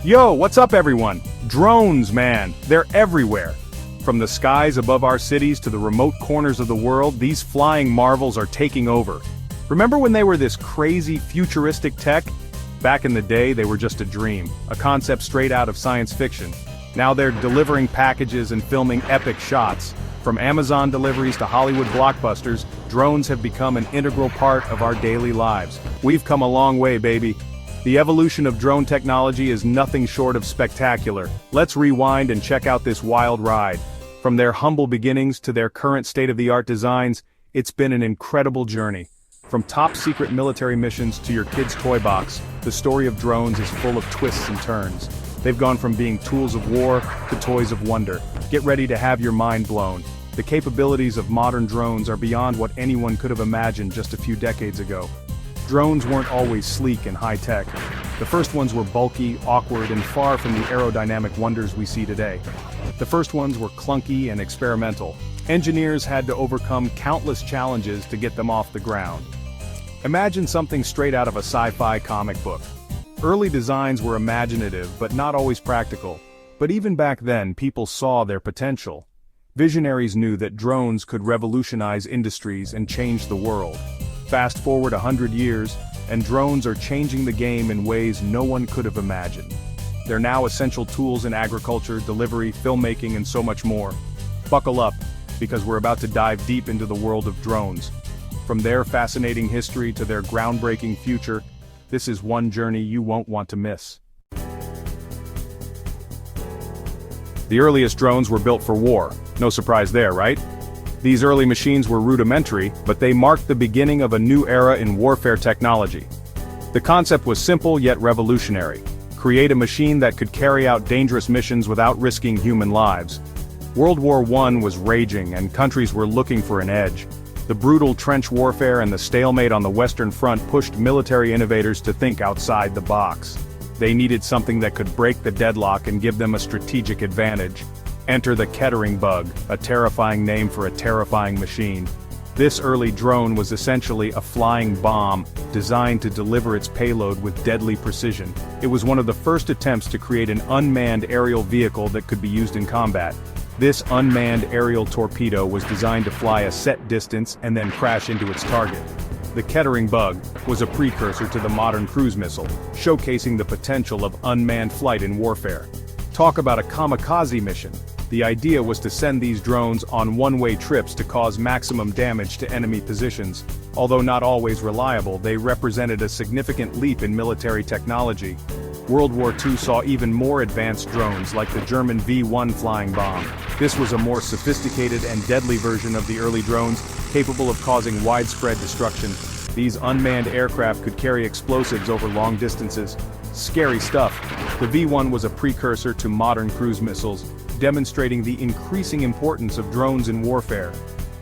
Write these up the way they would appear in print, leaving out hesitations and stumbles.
Yo, what's up everyone? Drones, man, they're everywhere. From the skies above our cities to the remote corners of the world, these flying marvels are taking over. Remember when they were this crazy, futuristic tech? Back in the day, they were just a dream, a concept straight out of science fiction. Now they're delivering packages and filming epic shots. From Amazon deliveries to Hollywood blockbusters, drones have become an integral part of our daily lives. We've come a long way, baby. The evolution of drone technology is nothing short of spectacular. Let's rewind and check out this wild ride. From their humble beginnings to their current state-of-the-art designs, it's been an incredible journey. From top-secret military missions to your kid's toy box, the story of drones is full of twists and turns. They've gone from being tools of war to toys of wonder. Get ready to have your mind blown. The capabilities of modern drones are beyond what anyone could have imagined just a few decades ago. Drones weren't always sleek and high-tech. The first ones were bulky, awkward, and far from the aerodynamic wonders we see today. The first ones were clunky and experimental. Engineers had to overcome countless challenges to get them off the ground. Imagine something straight out of a sci-fi comic book. Early designs were imaginative but not always practical. But even back then, people saw their potential. Visionaries knew that drones could revolutionize industries and change the world. Fast forward 100 years, and drones are changing the game in ways no one could have imagined. They're now essential tools in agriculture, delivery, filmmaking, and so much more. Buckle up, because we're about to dive deep into the world of drones. From their fascinating history to their groundbreaking future, this is one journey you won't want to miss. The earliest drones were built for war. No surprise there, right? These early machines were rudimentary, but they marked the beginning of a new era in warfare technology. The concept was simple yet revolutionary. Create a machine that could carry out dangerous missions without risking human lives. World War I was raging and countries were looking for an edge. The brutal trench warfare and the stalemate on the Western Front pushed military innovators to think outside the box. They needed something that could break the deadlock and give them a strategic advantage. Enter the Kettering bug, a terrifying name for a terrifying machine. This early drone was essentially a flying bomb, designed to deliver its payload with deadly precision. It was one of the first attempts to create an unmanned aerial vehicle that could be used in combat. This unmanned aerial torpedo was designed to fly a set distance and then crash into its target. The Kettering bug was a precursor to the modern cruise missile, showcasing the potential of unmanned flight in warfare. Talk about a kamikaze mission. The idea was to send these drones on one-way trips to cause maximum damage to enemy positions. Although not always reliable, they represented a significant leap in military technology. World War II saw even more advanced drones like the German V-1 flying bomb. This was a more sophisticated and deadly version of the early drones, capable of causing widespread destruction. These unmanned aircraft could carry explosives over long distances. Scary stuff. The V-1 was a precursor to modern cruise missiles, demonstrating the increasing importance of drones in warfare.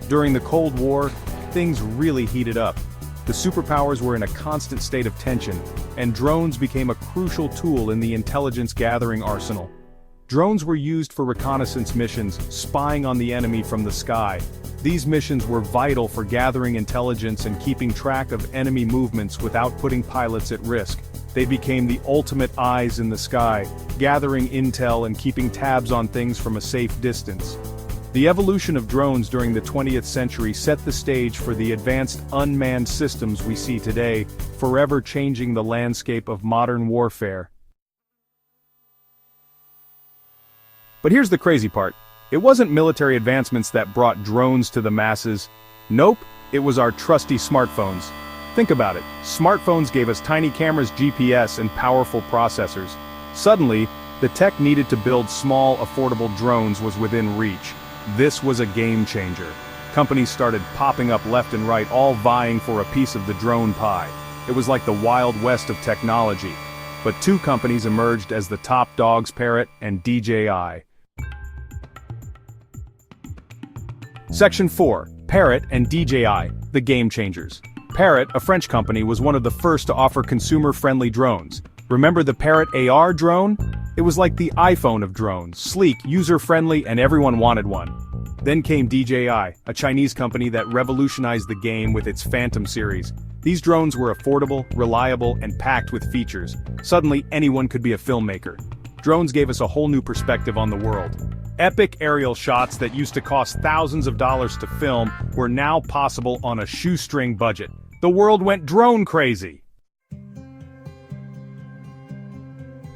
During the Cold War, things really heated up. The superpowers were in a constant state of tension, and drones became a crucial tool in the intelligence-gathering arsenal. Drones were used for reconnaissance missions, spying on the enemy from the sky. These missions were vital for gathering intelligence and keeping track of enemy movements without putting pilots at risk. They became the ultimate eyes in the sky, gathering intel and keeping tabs on things from a safe distance. The evolution of drones during the 20th century set the stage for the advanced unmanned systems we see today, forever changing the landscape of modern warfare. But here's the crazy part. It wasn't military advancements that brought drones to the masses. Nope, it was our trusty smartphones. Think about it. Smartphones gave us tiny cameras, GPS, and powerful processors. Suddenly, the tech needed to build small, affordable drones was within reach. This was a game changer. Companies started popping up left and right, all vying for a piece of the drone pie. It was like the Wild West of technology. But two companies emerged as the top dogs: Parrot and DJI. Section 4. Parrot and DJI, the game changers. Parrot, a French company, was one of the first to offer consumer-friendly drones. Remember the Parrot AR drone? It was like the iPhone of drones, sleek, user-friendly, and everyone wanted one. Then came DJI, a Chinese company that revolutionized the game with its Phantom series. These drones were affordable, reliable, and packed with features. Suddenly, anyone could be a filmmaker. Drones gave us a whole new perspective on the world. Epic aerial shots that used to cost thousands of dollars to film were now possible on a shoestring budget. The world went drone crazy!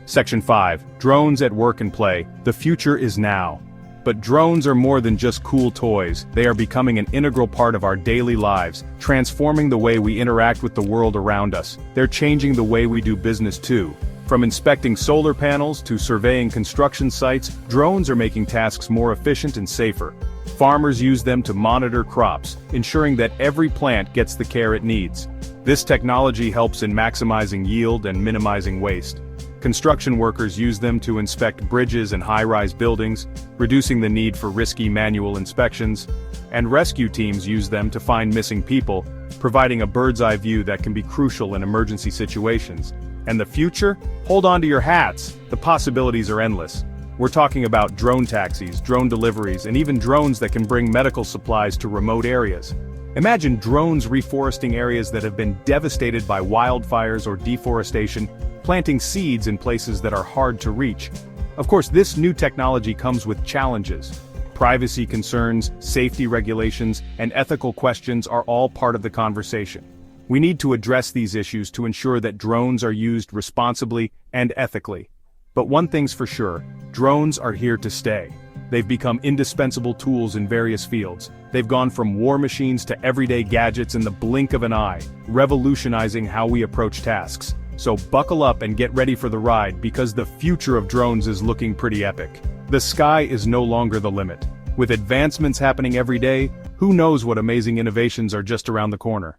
Section 5. Drones at work and play. The future is now. But drones are more than just cool toys. They are becoming an integral part of our daily lives, transforming the way we interact with the world around us. They're changing the way we do business too. From inspecting solar panels to surveying construction sites, drones are making tasks more efficient and safer. Farmers use them to monitor crops, ensuring that every plant gets the care it needs. This technology helps in maximizing yield and minimizing waste. Construction workers use them to inspect bridges and high-rise buildings, reducing the need for risky manual inspections, and rescue teams use them to find missing people, providing a bird's-eye view that can be crucial in emergency situations. And the future? Hold on to your hats! The possibilities are endless. We're talking about drone taxis, drone deliveries, and even drones that can bring medical supplies to remote areas. Imagine drones reforesting areas that have been devastated by wildfires or deforestation, planting seeds in places that are hard to reach. Of course, this new technology comes with challenges. Privacy concerns, safety regulations, and ethical questions are all part of the conversation. We need to address these issues to ensure that drones are used responsibly and ethically. But one thing's for sure, drones are here to stay. They've become indispensable tools in various fields. They've gone from war machines to everyday gadgets in the blink of an eye, revolutionizing how we approach tasks. So buckle up and get ready for the ride, because the future of drones is looking pretty epic. The sky is no longer the limit. With advancements happening every day, who knows what amazing innovations are just around the corner.